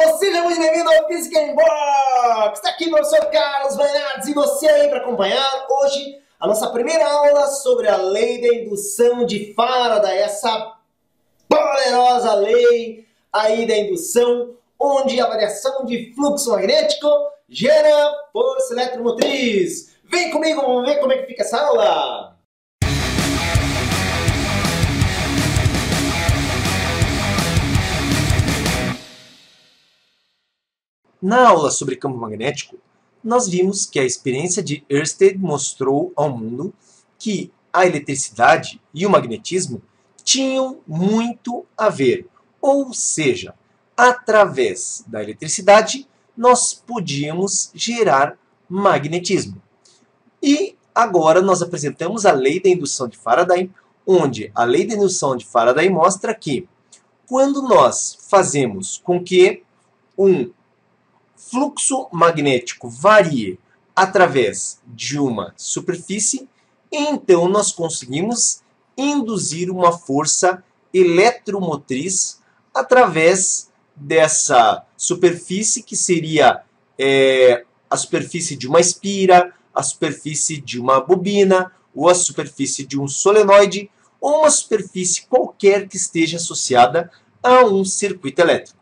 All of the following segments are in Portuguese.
Seja muito bem-vindo ao Physics in Box! Está aqui o professor Carlos Bernardes e você aí para acompanhar hoje a nossa primeira aula sobre a lei da indução de Faraday, essa poderosa lei aí da indução, onde a variação de fluxo magnético gera força eletromotriz. Vem comigo, vamos ver como é que fica essa aula! Na aula sobre campo magnético, nós vimos que a experiência de Ørsted mostrou ao mundo que a eletricidade e o magnetismo tinham muito a ver. Ou seja, através da eletricidade, nós podíamos gerar magnetismo. E agora nós apresentamos a lei da indução de Faraday, onde a lei da indução de Faraday mostra que quando nós fazemos com que um fluxo magnético varie através de uma superfície, então nós conseguimos induzir uma força eletromotriz através dessa superfície, que seria a superfície de uma espira, a superfície de uma bobina, ou a superfície de um solenoide, ou uma superfície qualquer que esteja associada a um circuito elétrico.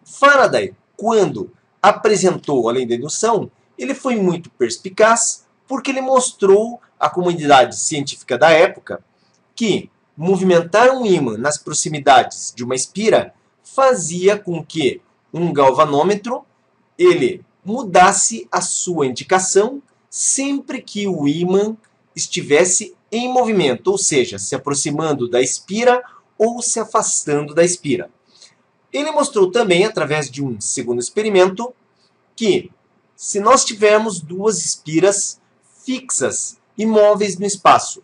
Faraday, quando apresentou a lei da indução, ele foi muito perspicaz porque ele mostrou à comunidade científica da época que movimentar um ímã nas proximidades de uma espira fazia com que um galvanômetro ele mudasse a sua indicação sempre que o ímã estivesse em movimento, ou seja, se aproximando da espira ou se afastando da espira. Ele mostrou também, através de um segundo experimento, que se nós tivermos duas espiras fixas, imóveis no espaço,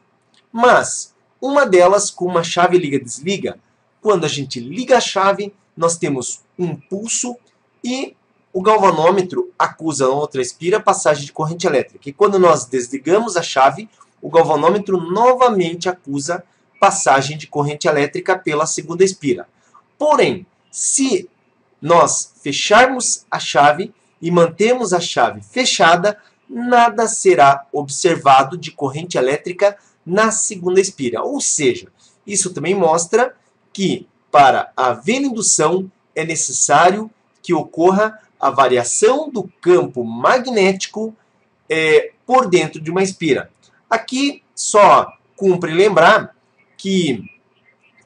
mas uma delas com uma chave liga-desliga, quando a gente liga a chave, nós temos um pulso e o galvanômetro acusa a outra espira a passagem de corrente elétrica. E quando nós desligamos a chave, o galvanômetro novamente acusa passagem de corrente elétrica pela segunda espira. Porém, se nós fecharmos a chave e mantermos a chave fechada, nada será observado de corrente elétrica na segunda espira. Ou seja, isso também mostra que para haver indução é necessário que ocorra a variação do campo magnético por dentro de uma espira. Aqui só cumpre lembrar que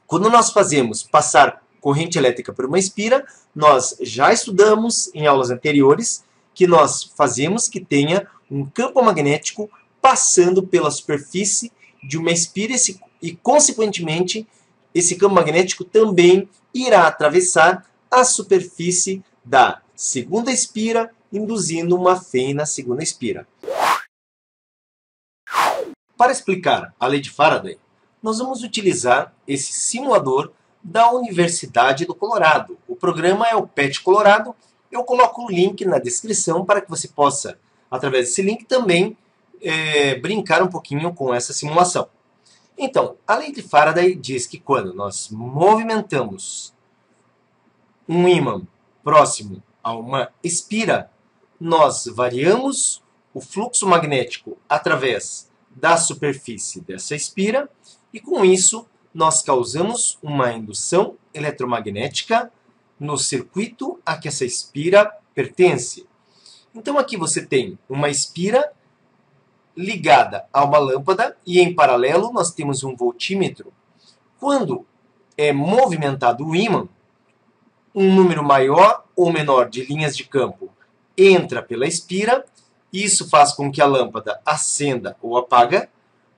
quando nós fazemos passar corrente elétrica por uma espira, nós já estudamos em aulas anteriores que nós fazemos que tenha um campo magnético passando pela superfície de uma espira e, consequentemente, esse campo magnético também irá atravessar a superfície da segunda espira, induzindo uma fém na segunda espira. Para explicar a lei de Faraday, nós vamos utilizar esse simulador da Universidade do Colorado. O programa é o PET Colorado. Eu coloco o link na descrição para que você possa, através desse link, também brincar um pouquinho com essa simulação. Então, a lei de Faraday diz que quando nós movimentamos um ímã próximo a uma espira, nós variamos o fluxo magnético através da superfície dessa espira e, com isso, nós causamos uma indução eletromagnética no circuito a que essa espira pertence. Então aqui você tem uma espira ligada a uma lâmpada e em paralelo nós temos um voltímetro. Quando é movimentado o ímã, um número maior ou menor de linhas de campo entra pela espira, isso faz com que a lâmpada acenda ou apaga,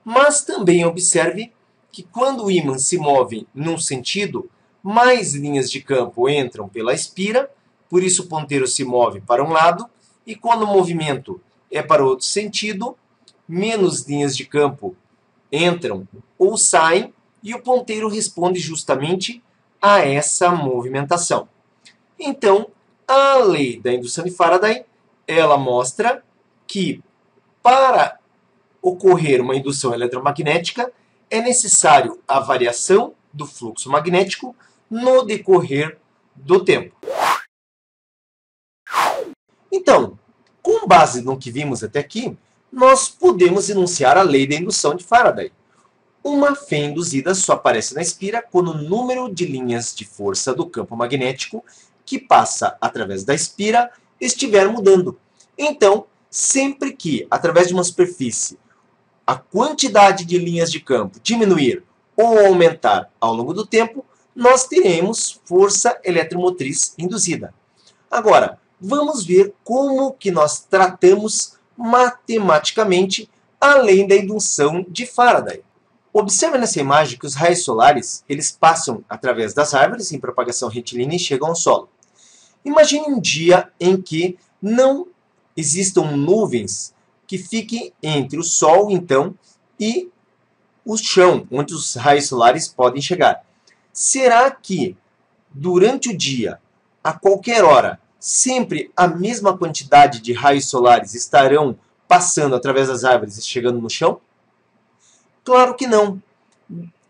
mas também observe que quando o ímã se move num sentido, mais linhas de campo entram pela espira, por isso o ponteiro se move para um lado, e quando o movimento é para outro sentido, menos linhas de campo entram ou saem, e o ponteiro responde justamente a essa movimentação. Então, a lei da indução de Faraday, ela mostra que para ocorrer uma indução eletromagnética, é necessário a variação do fluxo magnético no decorrer do tempo. Então, com base no que vimos até aqui, nós podemos enunciar a lei da indução de Faraday. Uma fé induzida só aparece na espira quando o número de linhas de força do campo magnético que passa através da espira estiver mudando. Então, sempre que, através de uma superfície, a quantidade de linhas de campo diminuir ou aumentar ao longo do tempo, nós teremos força eletromotriz induzida. Agora, vamos ver como que nós tratamos matematicamente a lei da indução de Faraday. Observe nessa imagem que os raios solares eles passam através das árvores em propagação retilínea e chegam ao solo. Imagine um dia em que não existam nuvens que fiquem entre o Sol, então, e o chão, onde os raios solares podem chegar. Será que, durante o dia, a qualquer hora, sempre a mesma quantidade de raios solares estarão passando através das árvores e chegando no chão? Claro que não.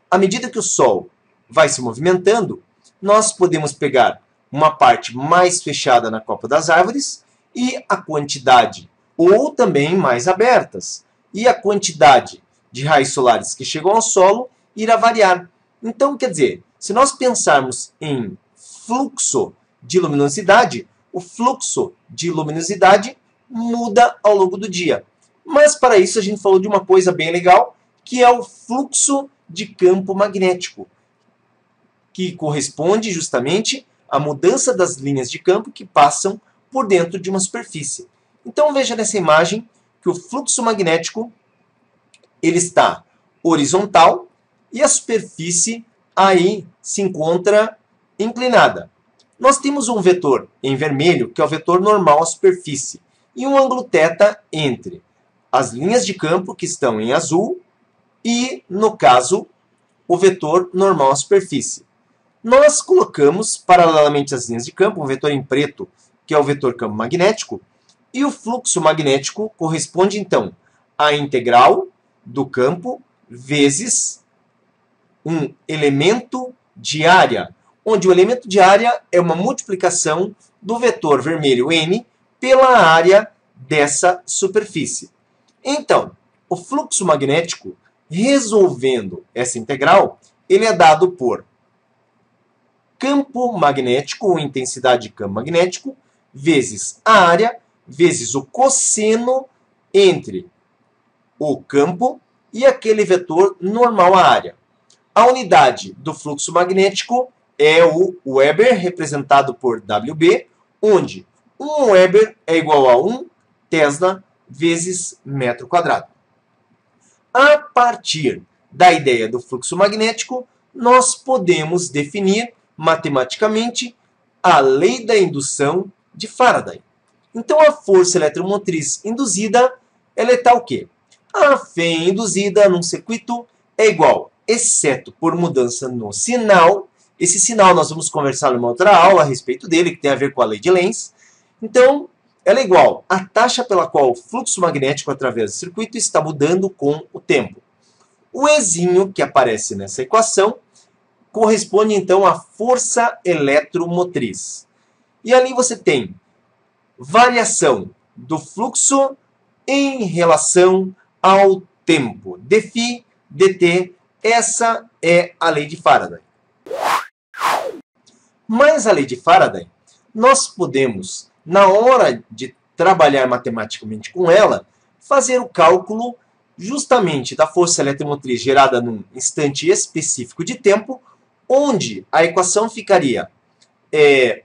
À medida que o Sol vai se movimentando, nós podemos pegar uma parte mais fechada na copa das árvores e a quantidade, ou também mais abertas, e a quantidade de raios solares que chegam ao solo irá variar. Então, quer dizer, se nós pensarmos em fluxo de luminosidade, o fluxo de luminosidade muda ao longo do dia. Mas para isso a gente falou de uma coisa bem legal, que é o fluxo de campo magnético, que corresponde justamente à mudança das linhas de campo que passam por dentro de uma superfície. Então veja nessa imagem que o fluxo magnético ele está horizontal e a superfície aí se encontra inclinada. Nós temos um vetor em vermelho, que é o vetor normal à superfície, e um ângulo θ entre as linhas de campo que estão em azul e, no caso, o vetor normal à superfície. Nós colocamos, paralelamente às linhas de campo, um vetor em preto, que é o vetor campo magnético, e o fluxo magnético corresponde, então, à integral do campo vezes um elemento de área, onde o elemento de área é uma multiplicação do vetor vermelho n pela área dessa superfície. Então, o fluxo magnético, resolvendo essa integral, ele é dado por campo magnético, ou intensidade de campo magnético, vezes a área, vezes o cosseno entre o campo e aquele vetor normal à área. A unidade do fluxo magnético é o Weber, representado por WB, onde 1 Weber é igual a 1 Tesla vezes metro quadrado. A partir da ideia do fluxo magnético, nós podemos definir matematicamente a lei da indução de Faraday. Então, a força eletromotriz induzida ela é tal que a fé induzida num circuito é igual, exceto por mudança no sinal. Esse sinal nós vamos conversar numa outra aula a respeito dele, que tem a ver com a lei de Lenz. Então, ela é igual à taxa pela qual o fluxo magnético através do circuito está mudando com o tempo. O Ezinho que aparece nessa equação corresponde então à força eletromotriz. E ali você tem variação do fluxo em relação ao tempo. dφ dt, essa é a lei de Faraday. Mas a lei de Faraday, nós podemos, na hora de trabalhar matematicamente com ela, fazer o cálculo justamente da força eletromotriz gerada num instante específico de tempo, onde a equação ficaria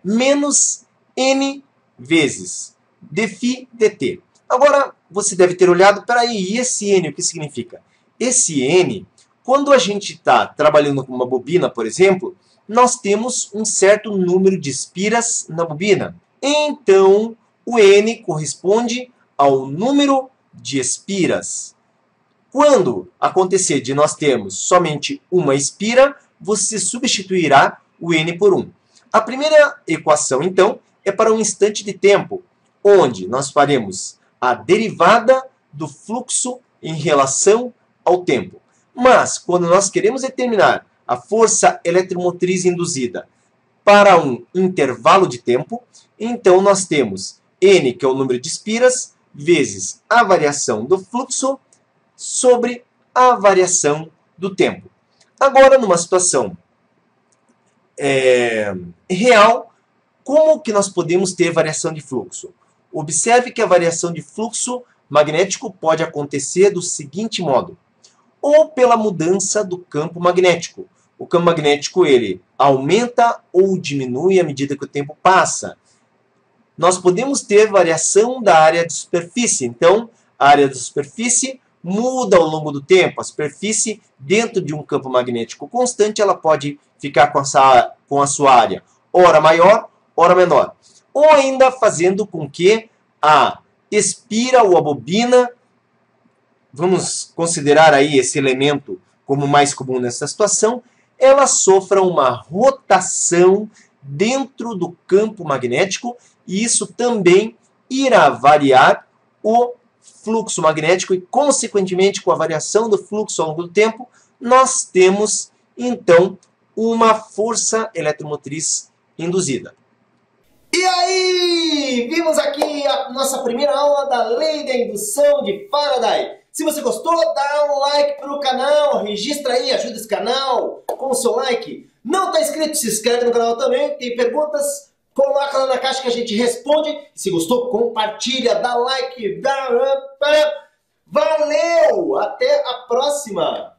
menos n vezes dφ dt. Agora, você deve ter olhado, peraí, e esse n, o que significa? Esse n, quando a gente está trabalhando com uma bobina, por exemplo, nós temos um certo número de espiras na bobina. Então, o n corresponde ao número de espiras. Quando acontecer de nós termos somente uma espira, você substituirá o n por 1. A primeira equação, então, é para um instante de tempo, onde nós faremos a derivada do fluxo em relação ao tempo. Mas, quando nós queremos determinar a força eletromotriz induzida para um intervalo de tempo, então nós temos N, que é o número de espiras, vezes a variação do fluxo sobre a variação do tempo. Agora, numa situação real, como que nós podemos ter variação de fluxo? Observe que a variação de fluxo magnético pode acontecer do seguinte modo: ou pela mudança do campo magnético. O campo magnético ele aumenta ou diminui à medida que o tempo passa. Nós podemos ter variação da área de superfície. Então, a área da superfície muda ao longo do tempo. A superfície, dentro de um campo magnético constante, ela pode ficar com a sua área ora maior, ora menor. Ou ainda fazendo com que a espira ou a bobina, vamos considerar aí esse elemento como mais comum nessa situação, ela sofra uma rotação dentro do campo magnético e isso também irá variar o fluxo magnético e, consequentemente, com a variação do fluxo ao longo do tempo, nós temos, então, uma força eletromotriz induzida. E aí, vimos aqui a nossa primeira aula da lei da indução de Faraday. Se você gostou, dá um like pro canal, registra aí, ajuda esse canal com o seu like. Não está inscrito, se inscreve no canal também, tem perguntas, coloca lá na caixa que a gente responde. Se gostou, compartilha, dá like, Valeu! Até a próxima!